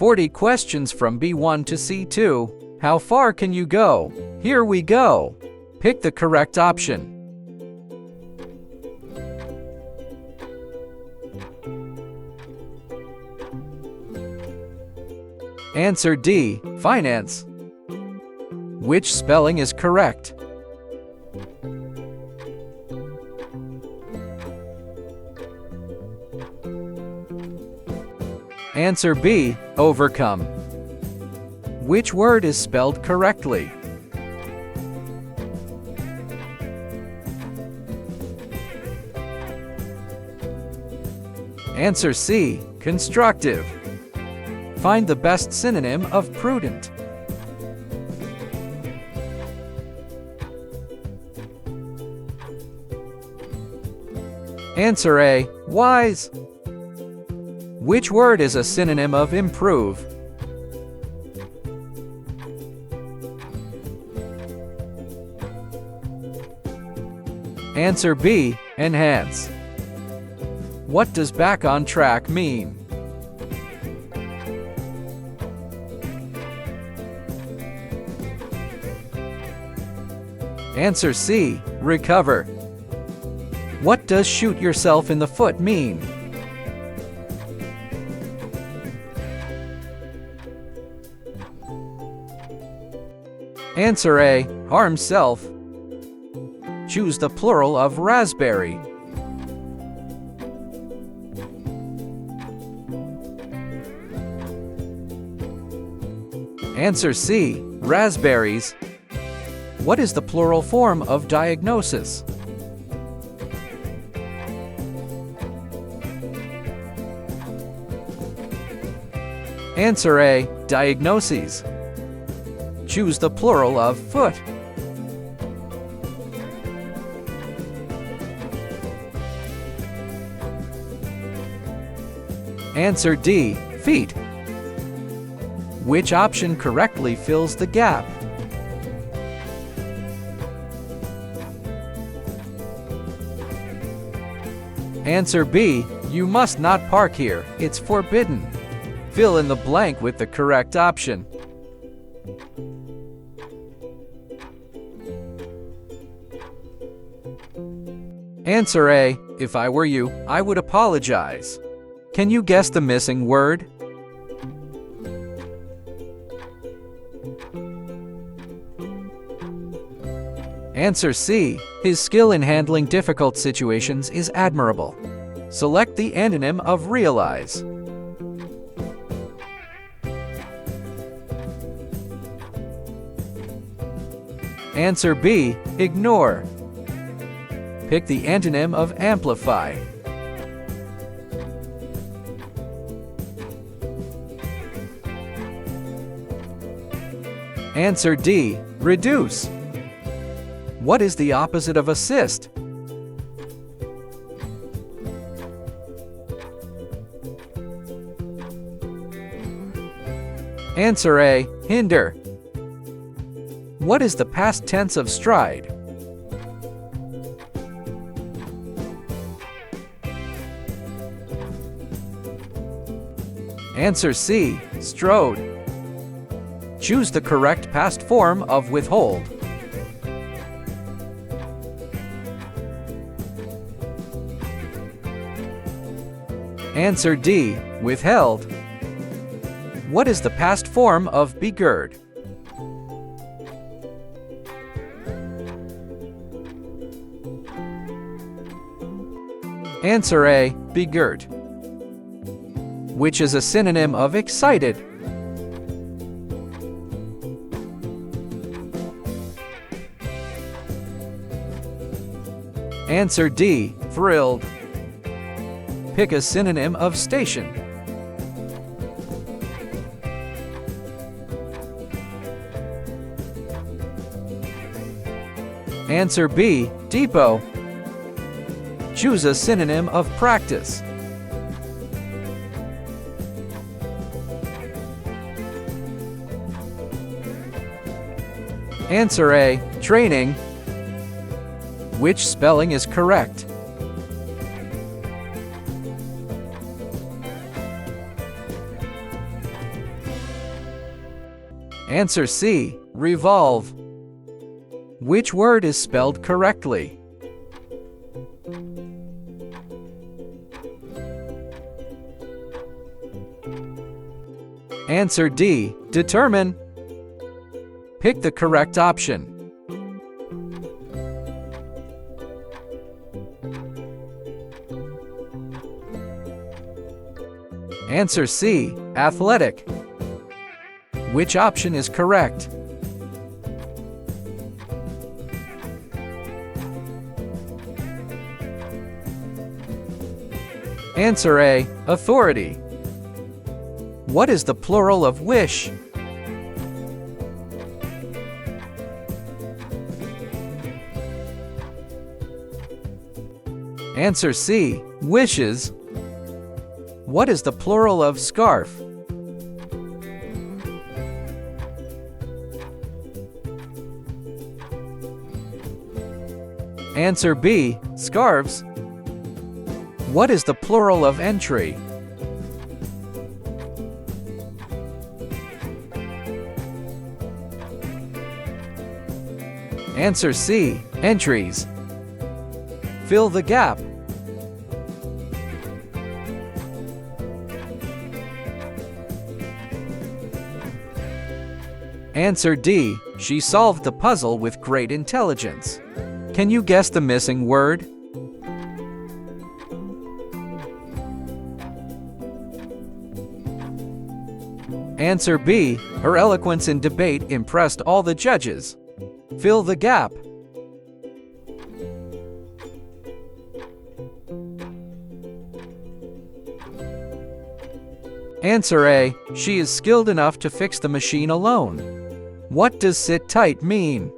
40 questions from B1 to C2. How far can you go? Here we go. Pick the correct option. Answer D, finance. Which spelling is correct? Answer B, overcome. Which word is spelled correctly? Answer C, constructive. Find the best synonym of prudent. Answer A, wise. Which word is a synonym of improve? Answer B, enhance. What does back on track mean? Answer C, recover. What does shoot yourself in the foot mean? Answer A, harm self. Choose the plural of raspberry. Answer C, raspberries. What is the plural form of diagnosis? Answer A, diagnoses. Choose the plural of foot. Answer D, feet. Which option correctly fills the gap? Answer B, you must not park here, it's forbidden. Fill in the blank with the correct option. Answer A, if I were you, I would apologize. Can you guess the missing word? Answer C, his skill in handling difficult situations is admirable. Select the antonym of realize. Answer B, ignore. Pick the antonym of amplify. Answer D, reduce. What is the opposite of assist? Answer A, hinder. What is the past tense of stride? Answer C, strode. Choose the correct past form of withhold. Answer D, withheld. What is the past form of begird? Answer A, begirt. Which is a synonym of excited? Answer D, thrilled. Pick a synonym of station. Answer B, depot. Choose a synonym of practice. Answer A, training. Which spelling is correct? Answer C. Revolve. Which word is spelled correctly? Answer D. Determine. Pick the correct option. Answer C. Athletic. Which option is correct? Answer A. Authority. What is the plural of wish? Answer C. Wishes. What is the plural of scarf? Answer B. Scarves. What is the plural of entry? Answer C. Entries. Fill the gap. Answer D. She solved the puzzle with great intelligence. Can you guess the missing word? Answer B. Her eloquence in debate impressed all the judges. Fill the gap. Answer A. She is skilled enough to fix the machine alone. What does sit tight mean?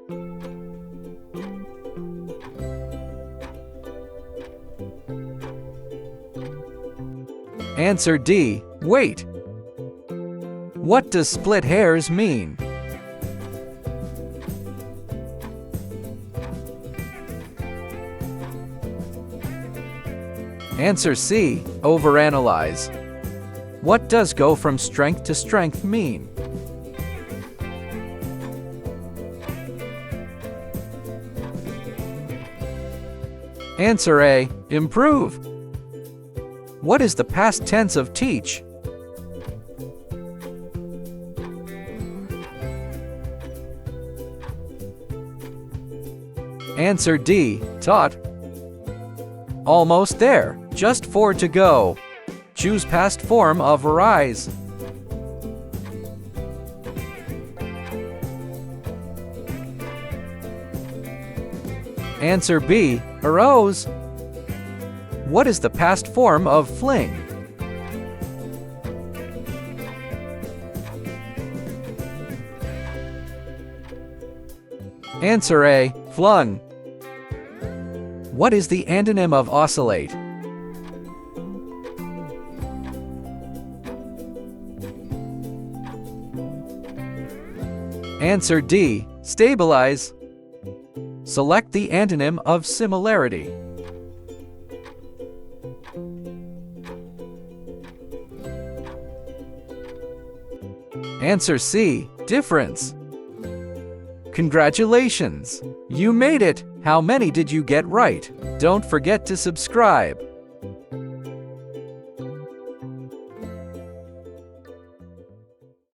Answer D. Wait. What does split hairs mean? Answer C. Overanalyze. What does go from strength to strength mean? Answer A. Improve. What is the past tense of teach? Answer D. Taught. Almost there. Just 4 to go. Choose past form of arise. Answer B. Arose. What is the past form of fling? Answer A. Flung. What is the antonym of oscillate? Answer D. Stabilize. Select the antonym of similarity. Answer C. Difference. Congratulations! You made it! How many did you get right? Don't forget to subscribe.